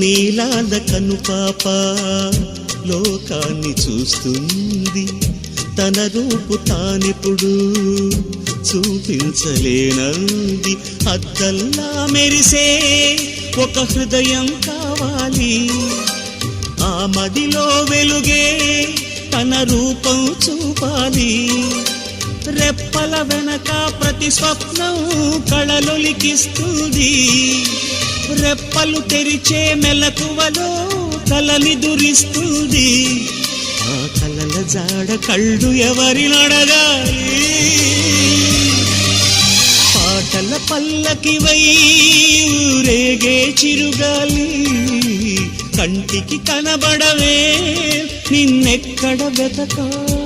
నీలాల కనుపాప లోకాన్ని చూస్తుంది, తన రూపు తానిప్పుడు చూపించలేనంది. అద్దల్లా మెరిసే ఒక హృదయం కావాలి, ఆ మదిలో వెలుగే తన రూపం చూపాలి. రెప్పల వెనక ప్రతి స్వప్నం కళలొలికిస్తుంది, రెప్పలు తెరిచే మెలకువలో కలని దురిస్తుంది. ఆ కలల జాడ కళ్ళు ఎవరినడగాలి? పాటల పల్లకివై ఊరేగే చిరుగాలి, కంటికి కనబడవే నిన్నెక్కడ వెతకాలి?